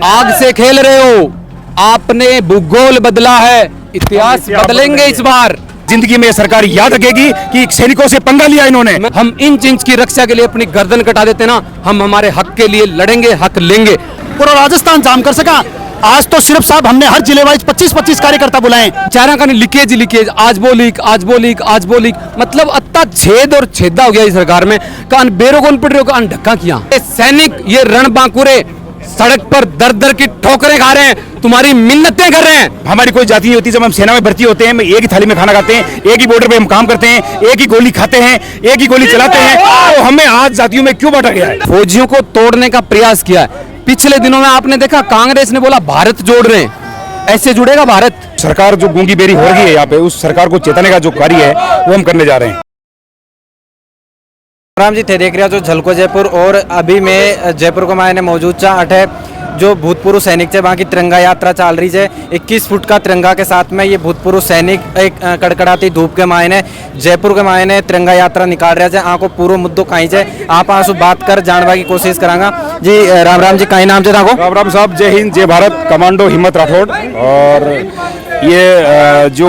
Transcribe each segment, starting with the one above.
आग से खेल रहे हो, आपने भूगोल बदला है, इतिहास बदलेंगे इस बार। जिंदगी में सरकार याद रखेगी कि सैनिकों से पंगा लिया इन्होंने। हम इंच इंच की रक्षा के लिए अपनी गर्दन कटा देते ना, हम हमारे हक के लिए लड़ेंगे, हक लेंगे। पूरा राजस्थान जाम कर सका। आज तो सिर्फ साहब हमने हर जिले वाइज 25-25 कार्यकर्ता बुलाए। चारा का लीकेज, आज वो लीक, मतलब अत्ता छेद और छेदा हो गया इस सरकार में। कान बेरोगन पड़ रहे हो, कान ढक्का किया। सैनिक ये रणबांकुरे सड़क पर दर दर की ठोकरें खा रहे हैं, तुम्हारी मिन्नतें कर रहे हैं। हमारी कोई जाति नहीं होती। जब हम सेना में भर्ती होते हैं, हम एक ही थाली में खाना खाते हैं, एक ही बॉर्डर पे हम काम करते हैं, एक ही गोली खाते हैं, एक ही गोली चलाते हैं। तो हमें आज जातियों में क्यों बांटा गया है? फौजियों को तोड़ने का प्रयास किया है। पिछले दिनों में आपने देखा कांग्रेस ने बोला भारत जोड़ रहे हैं, ऐसे जुड़ेगा भारत? सरकार जो गूंगी बेरी हो रही है यहाँ पे, उस सरकार को चेताने का जो कार्य है वो हम करने जा रहे हैं। राम जी थे देख रहे हो जो झलको जयपुर, और अभी मैं जयपुर को मैंने मौजूद था अठे जो भूतपूर्व सैनिक थे, वहाँ की तिरंगा यात्रा चल रही है। 21 फुट का तिरंगा के साथ में ये भूतपूर्व सैनिक एक कड़कड़ाती धूप के मायने जयपुर के मायने तिरंगा यात्रा निकाल रहे थे। आँखों पूरा मुद्दों कहीं से आप आंसू बात कर जानवा की कोशिश करांगा जी। राम राम जी, कहीं नाम से था राम राम साहब, जय हिंद जय भारत। कमांडो हिम्मत राठौड़। और ये जो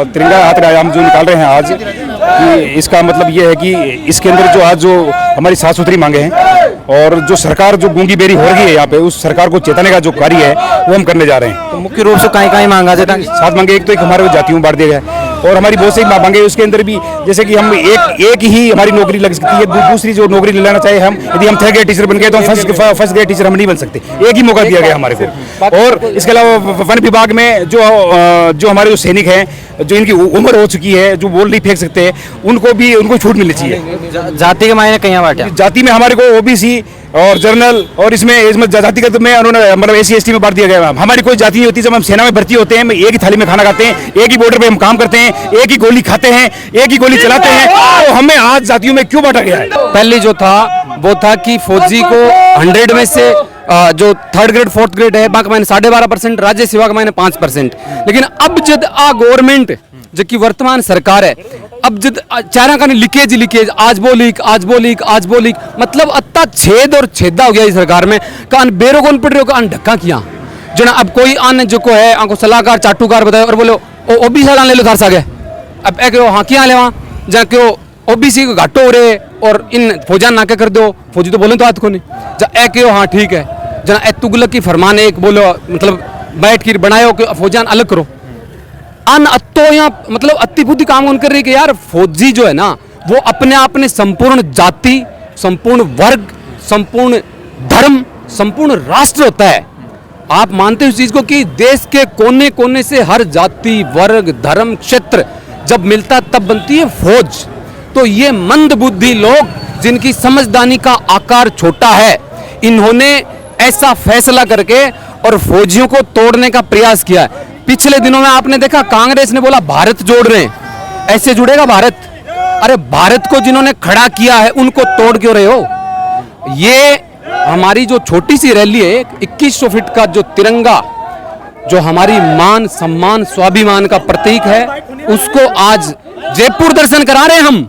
तिरंगा यात्रा हम जो निकाल रहे हैं आज, कि इसका मतलब ये है कि इसके अंदर जो आज जो हमारी साफ सुथरी मांगे हैं और जो सरकार जो गूंगी बेरी हो रही है यहाँ पे, उस सरकार को चेताने का जो कार्य है वो हम करने जा रहे हैं। तो मुख्य रूप से कहीं मांगा जाता है? 7 मांगे। एक तो एक हमारे जातियों में बांट दिया गया है, और हमारी बहुत सी मांगे उसके अंदर भी, जैसे कि हम एक ही हमारी नौकरी लग सकती है। दूसरी जो नौकरी ले लेना चाहिए हम, यदि हम 3rd ग्रेड टीचर बन गए तो हम फर्स्ट ग्रेड टीचर हम नहीं बन सकते। एक ही मौका दिया गया हमारे को। और इसके अलावा वन विभाग में जो हमारे जो सैनिक हैं, जो इनकी उम्र हो चुकी है, जो बोल नहीं फेंक सकते, उनको छूट मिलनी चाहिए। जाति के मायने कहीं बांटे? जाति में हमारे को ओबीसी और जनरल, और इसमें जाति का तो मैं उन्होंने मतलब SC ST में बांट दिया गया। हमारी कोई जाति नहीं होती। जब हम सेना में भर्ती होते हैं, हम एक ही थाली में खाना खाते हैं, एक ही बॉर्डर पे हम काम करते हैं, एक ही गोली खाते हैं, एक ही गोली चलाते हैं। तो हमें आज जातियों में क्यों बांटा गया है? पहले जो था वो था कि फौजी को 100 में से जो 3rd ग्रेड 4th ग्रेड है, बाकी मैंने 12.5%, राज्य सेवा का मैंने 5%। लेकिन अब जब गवर्नमेंट जो कि वर्तमान सरकार है, अब जब चारा का लीकेज, आज वो लीक, मतलब अत्ता छेद और छेदा हो गया इस सरकार में। कान बेरोगन पड़ रहे हो, कान ढक्का किया जना। अब कोई आने जो को है आंको सलाहकार चाटूकार बताए और बोलो ओबीसी साल ले लो थार सागे। अब एक हाँ क्या ले वहाँ जहाँ क्यों ओबीसी को घाटो हो रहे और इन फौजान नाके कर दो। फौजी तो बोले तो हाथ को नहीं जहाँ एक हाँ ठीक है जना ए तुगलक की फरमान एक बोलो, मतलब बैठ कर बनाए कि फौजान अलग करो। अन अत्तो यहाँ मतलब अति बुद्धि काम उन कर रही कि यार फौजी जो है ना, वो अपने आप में संपूर्ण जाति, संपूर्ण वर्ग, संपूर्ण धर्म, संपूर्ण राष्ट्र होता है। आप मानते हो इस चीज को कि देश के कोने कोने से हर जाति, वर्ग, धर्म, क्षेत्र जब मिलता तब बनती है फौज। तो ये मंद बुद्धि लोग जिनकी समझदारी का आकार छोटा है, इन्होंने ऐसा फैसला करके और फौजियों को तोड़ने का प्रयास किया है। पिछले दिनों में आपने देखा कांग्रेस ने बोला भारत जोड़ रहे हैं, ऐसे जुड़ेगा भारत? अरे भारत को जिन्होंने खड़ा किया है उनको तोड़ क्यों रहे हो? ये हमारी जो छोटी सी रैली है, 2100 फीट का जो तिरंगा, जो हमारी मान सम्मान स्वाभिमान का प्रतीक है, उसको आज जयपुर दर्शन करा रहे हैं हम।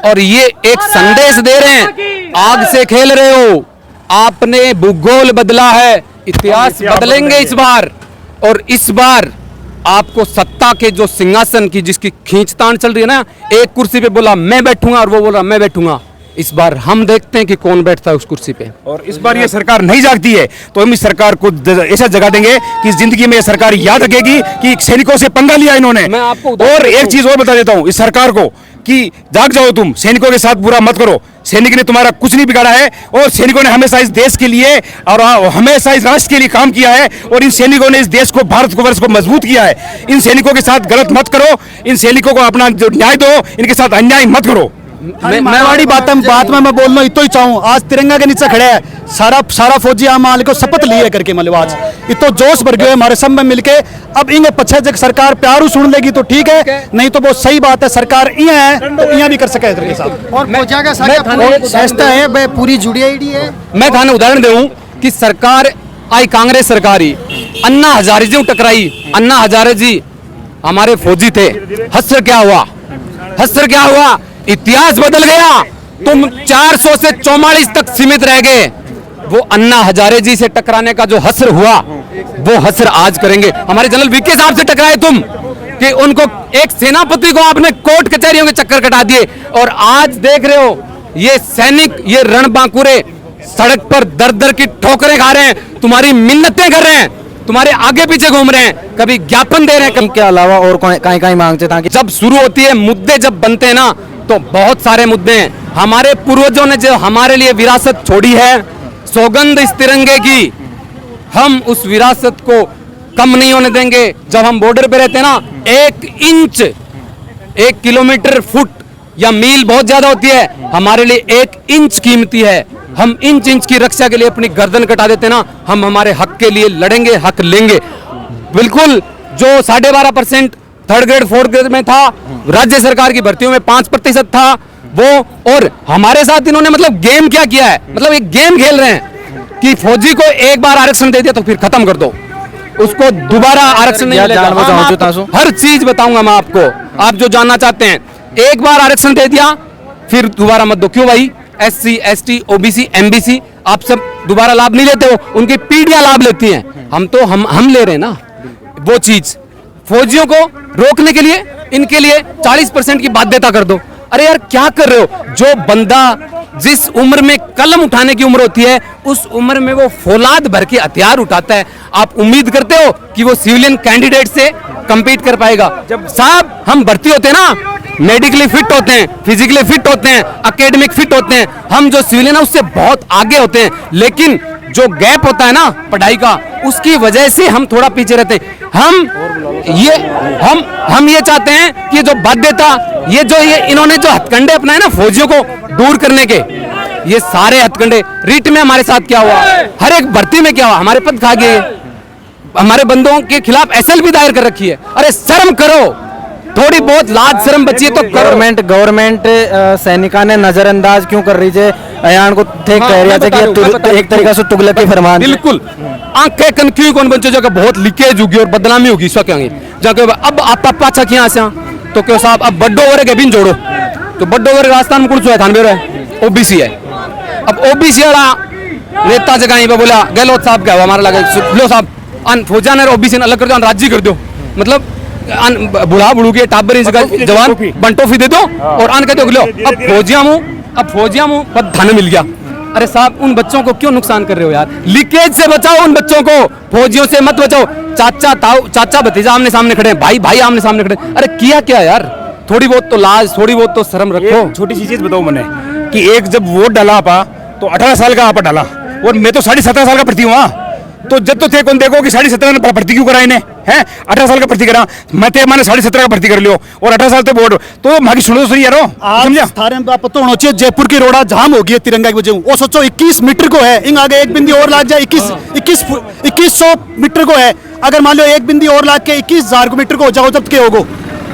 और ये एक संदेश दे रहे हैं, आग से खेल रहे हो, आपने भूगोल बदला है, इतिहास बदलेंगे इस बार। और इस बार आपको सत्ता के जो सिंहासन की जिसकी खींचतान चल रही है ना, एक कुर्सी पे बोला मैं बैठूंगा और वो बोला मैं बैठूंगा। इस बार हम देखते हैं कि कौन बैठता है उस कुर्सी पे। और इस बार ये सरकार नहीं जागती है तो हम इस सरकार को ऐसा जगा देंगे कि जिंदगी में ये सरकार याद रखेगी कि सैनिकों से पंगा लिया इन्होंने। मैं आपको और एक चीज और बता देता हूँ इस सरकार को कि जाग जाओ, तुम सैनिकों के साथ बुरा मत करो। सैनिक ने तुम्हारा कुछ नहीं बिगाड़ा है, और सैनिकों ने हमेशा इस देश के लिए और हमेशा इस राष्ट्र के लिए काम किया है, और इन सैनिकों ने इस देश को, भारत को, वर्ष को मजबूत किया है। इन सैनिकों के साथ गलत मत करो, इन सैनिकों को अपना जो न्याय दो, इनके साथ अन्याय मत करो। मैं वाड़ी बात में मैं बोलना इतो ही चाहूँ। आज तिरंगा के नीचे खड़े है सारा फौजी आम मालिक को शपथ लिए करके मतलब आज इतो जोश भर गए हमारे सब में मिलके। अब इंगे पछे जब सरकार प्यारू सुन लेगी तो ठीक है, नहीं तो वो सही बात है। सरकार इं है तो इं भी कर सके के साथ। और फौजा का संस्था है वह पूरी जुड़ी है। मैं थाने उदाहरण दूं कि सरकार आई कांग्रेस सरकार ही अन्ना हजारे जी टकराई। अन्ना हजारे जी हमारे फौजी थे। हस्र क्या हुआ? इतिहास बदल गया। तुम 400 से 44 तक सीमित रह गए। वो अन्ना हजारे जी से टकराने का जो हसर हुआ वो हसर आज करेंगे। हमारे जनरल वीके साहब से टकराए तुम कि उनको एक सेनापति को आपने कोर्ट कचहरियों के चक्कर कटा दिए, और आज देख रहे हो ये सैनिक, ये रणबांकुरे सड़क पर दर दर की ठोकरें खा रहे हैं, तुम्हारी मिन्नतें कर रहे हैं, तुम्हारे आगे पीछे घूम रहे हैं, कभी ज्ञापन दे रहे हैं, के अलावा और कहीं मांगते ताकि जब शुरू होती है मुद्दे जब बनते हैं ना तो बहुत सारे मुद्दे हैं। हमारे पूर्वजों ने जो हमारे लिए विरासत छोड़ी है, सौगंध इस तिरंगे की, हम उस विरासत को कम नहीं होने देंगे। जब हम बॉर्डर पे रहते हैं ना, 1 इंच 1 किलोमीटर फुट या मील बहुत ज्यादा होती है, हमारे लिए 1 इंच कीमती है। हम इंच इंच की रक्षा के लिए अपनी गर्दन कटा देते हैं ना, हम हमारे हक के लिए लड़ेंगे, हक लेंगे। बिल्कुल जो 12.5% थर्ड ग्रेड फोर्थ ग्रेड में था, राज्य सरकार की भर्तियों में 5% था वो, और हमारे साथ इन्होंने मतलब गेम क्या किया है, मतलब एक गेम खेल रहे हैं कि फौजी को एक बार आरक्षण दे दिया तो फिर खत्म कर दो, उसको दोबारा आरक्षण नहीं मिलेगा। हर चीज बताऊंगा मैं आपको, आप जो जानना चाहते हैं। एक बार आरक्षण दे दिया फिर दोबारा मत दो। क्यों भाई? SC ST OBC MBC आप सब दोबारा लाभ नहीं लेते हो, उनकी पीढ़ियां लाभ लेती हैं, हम तो हम ले रहे हैं ना वो चीज। फौजियों को रोकने के लिए इनके लिए 40% की बाध्यता कर दो। अरे यार क्या कर रहे हो? जो बंदा जिस उम्र में कलम उठाने की उम्र होती है उस उम्र में वो फौलाद भर के हथियार उठाता है, आप उम्मीद करते हो कि वो सिविलियन कैंडिडेट से compete कर पाएगा? जब साहब हम भर्ती होते हैं ना, मेडिकली फिट होते हैं, फिजिकली फिट होते हैं, एकेडमिक फिट होते हैं, हम जो सिविलियन है उससे बहुत आगे होते हैं, लेकिन जो गैप होता है ना पढ़ाई का, उसकी वजह से हम थोड़ा पीछे रहते हैं। हम ये चाहते हैं कि जो बाध्यता, ये इन्होंने जो हथकंडे अपनाए ना फौजियों को दूर करने के, ये सारे हथकंडे रीट में हमारे साथ क्या हुआ, हर एक भर्ती में क्या हुआ, हमारे पद खा गए, हमारे बंदों के खिलाफ SLP दायर कर रखी है। अरे शर्म करो, थोड़ी बहुत लाज शर्म बची है तो गवर्नमेंट सैनिका ने नजरअंदाज क्यों कर रही है अयान को? थे कह रहा था कि एक तरीका से तुगलकी फरमान। बिल्कुल आंखें कन्फ्यूज कौन बच्चों जगह बहुत लीकेज होगी और बदनामी होगी इस वक्त जाके। अब आप पापा अच्छा किया से तो क्यों साहब अब बड्डो वर्ग है बिन जोड़ो, तो बड्डो वर्ग राजस्थान में कुछ है थानवे है OBC है। अब OBC वाला रेता जगह पे बोला गहलोत साहब क्या हुआ हमारा लगा लो साहब अन फौजा ने OBC ने अलग कर दो, राज्य कर दो, मतलब बुढ़ा बुढ़ू के टाबर जवान बंटोफी दे दो और अन कहते लो अब फौजिया मुंह पद धन मिल गया। अरे साहब उन बच्चों को क्यों नुकसान कर रहे हो यार? लीकेज से बचाओ उन बच्चों को, फौजियों से मत बचाओ। चाचा भतीजा आमने सामने खड़े हैं, भाई आमने सामने खड़े हैं। अरे किया क्या यार? थोड़ी बहुत तो लाज, थोड़ी बहुत तो शर्म रखो। छोटी सी चीज बताओ मैंने कि एक जब वोट डाला आपा तो 18 साल का आपा डाला, और मैं तो 17.5 साल का भर्ती हुआ, तो जब तो थे कौन देखो कि 17.5 में भर्ती क्यों कराई ने हैं? 18 साल का भर्ती करा, मैं थे मैंने 17.5 का भर्ती कर लियो और 18 साल तो बोर्ड, तो मांगी सुनो तो यारो समझा? थारे में पता होना चाहिए जयपुर की रोड़ा जाम हो गई है तिरंगा की वजह। वो सोचो 21 मीटर को है, इन आगे एक बिंदी और लाग जाए 2100 मीटर को है, अगर मान लो एक बिंदी और लाग के 21,000 मीटर को हो जाओ जब के होगो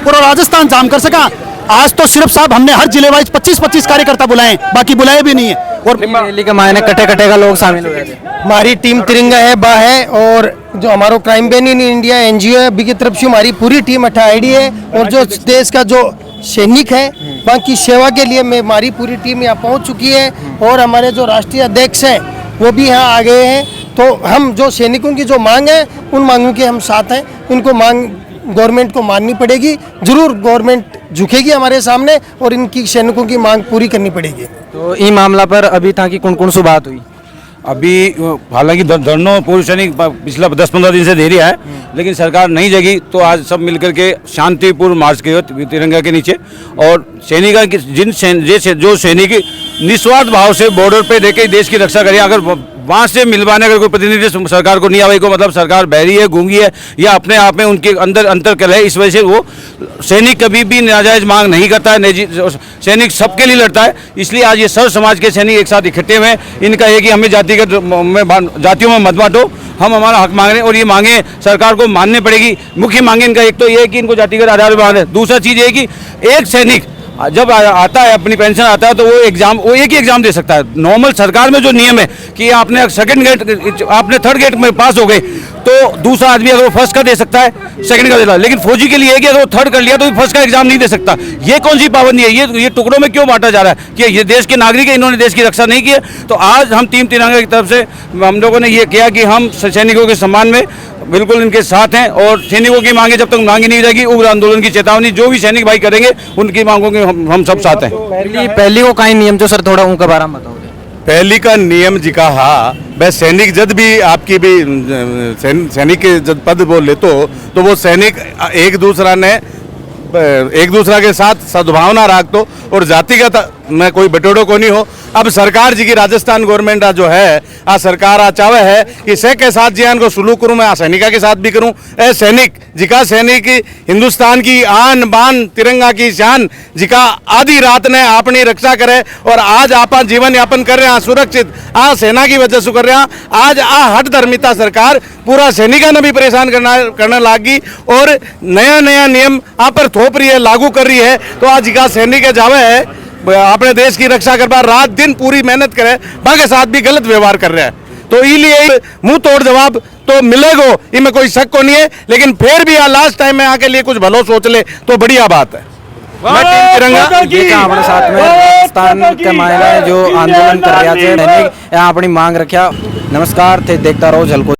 पूरा राजस्थान जाम कर सका। आज तो सिर्फ साहब हमने हर जिले वाइज 25-25 कार्यकर्ता बुलाए, बाकी बुलाए भी नहीं है। और रैली के मायने कटे का लोग शामिल हुए थे। हमारी टीम तिरंगा है बा है, और जो हमारा crime ban in India NGO है बी की तरफ से हमारी पूरी टीम 8 ID है, और जो देश का जो सैनिक है वहाँ की सेवा के लिए मैं हमारी पूरी टीम यहाँ पहुँच चुकी है, और हमारे जो राष्ट्रीय अध्यक्ष हैं वो भी यहाँ आ गए हैं। तो हम जो सैनिकों की जो मांग है उन मांगों के हम साथ हैं, उनको मांग गवर्नमेंट को माननी पड़ेगी, जरूर गवर्नमेंट झुकेगी हमारे सामने और इनकी सैनिकों की मांग पूरी करनी पड़ेगी। तो इस मामला पर अभी तक की कौन सी बात हुई? अभी हालांकि धरनों पूर्व सैनिक पिछला 10-15 दिन से दे रहा है, लेकिन सरकार नहीं जगी, तो आज सब मिलकर के शांतिपूर्ण मार्च किए तिरंगा के नीचे। और सैनिका जो सैनिक निस्वार्थ भाव से बॉर्डर पे देके देश की रक्षा करें, अगर वहाँ से मिलवाने अगर कोई प्रतिनिधि सरकार को नहीं आवे को मतलब सरकार बहरी है, गूंगी है, या अपने आप में उनके अंदर अंतर कलह है, इस वजह से वो सैनिक कभी भी नाजायज मांग नहीं करता है। सैनिक सबके लिए लड़ता है, इसलिए आज ये सर्व समाज के सैनिक एक साथ इकट्ठे हुए। इनका है कि हमें जातियों में मत बांटो, हम हमारा हक मांग रहे हैं और ये मांगे सरकार को माननी पड़ेगी। मुख्य मांगे इनका एक तो ये है कि इनको जातिगत आधार पर मांगे, दूसरा चीज़ ये है कि एक सैनिक जब आता है अपनी पेंशन आता है तो वो एक ही एग्जाम दे सकता है। नॉर्मल सरकार में जो नियम है कि आपने सेकंड गेट आपने थर्ड गेट में पास हो गए तो दूसरा आदमी अगर वो फर्स्ट का दे सकता है, सेकंड का दे सकता है, लेकिन फौजी के लिए है कि अगर वो थर्ड कर लिया तो फर्स्ट का एग्जाम नहीं दे सकता। ये कौन सी पाबंदी है? ये टुकड़ों में क्यों बांटा जा रहा है कि ये देश के नागरिक है, इन्होंने देश की रक्षा नहीं की है। तो आज हम टीम तिरंगा की तरफ से हम लोगों ने ये किया कि हम सैनिकों के सम्मान में बिल्कुल इनके साथ हैं, और सैनिकों की मांगे जब तक मांगी नहीं जाएगी, उग्र आंदोलन की चेतावनी जो भी सैनिक भाई करेंगे उनकी मांगों के हम सब साथ हैं। पहली को काई नियम जो सर थोड़ा उनके बारे में बताओ। पहली का नियम जी का हाँ, वह सैनिक जब भी आपकी भी सैनिक के जब पद वो लेतो तो वो सैनिक एक दूसरा के साथ सद्भावना रखतो और जातिगत में कोई बटोड़ो को नहीं हो। अब सरकार जी की राजस्थान गवर्नमेंट जो है आ सरकार आ चावे है कि से के साथ जियान को सुलूक करूं, मैं आ सैनिका के साथ भी करूं। ए सैनिक जिका सैनिक हिंदुस्तान की आन बान तिरंगा की शान जिका आधी रात ने अपनी रक्षा करे और आज आप जीवन यापन कर रहे हैं सुरक्षित आ सेना की वजह से कर रहे हैं। आज आ हट धर्मिता सरकार पूरा सैनिका ने भी परेशान करने लागी और नया नया नियम आप पर थोप रही है, लागू कर रही है। तो आज जिका सैनिक जावे है अपने देश की रक्षा करवा रात दिन पूरी मेहनत करे, बाकी साथ भी गलत व्यवहार कर रहे हैं। तो इसलिए मुंह तोड़ जवाब तो मिलेगा, इनमें कोई शक को नहीं है, लेकिन फिर भी लास्ट टाइम में आके लिए कुछ भलो सोच ले तो बढ़िया बात है। मैं टीम तिरंगा ये हमारे साथ में राजस्थान के महिला जो आंदोलन कर रहा है, यहाँ अपनी मांग रखा। नमस्कार थे, देखता रहो झलको।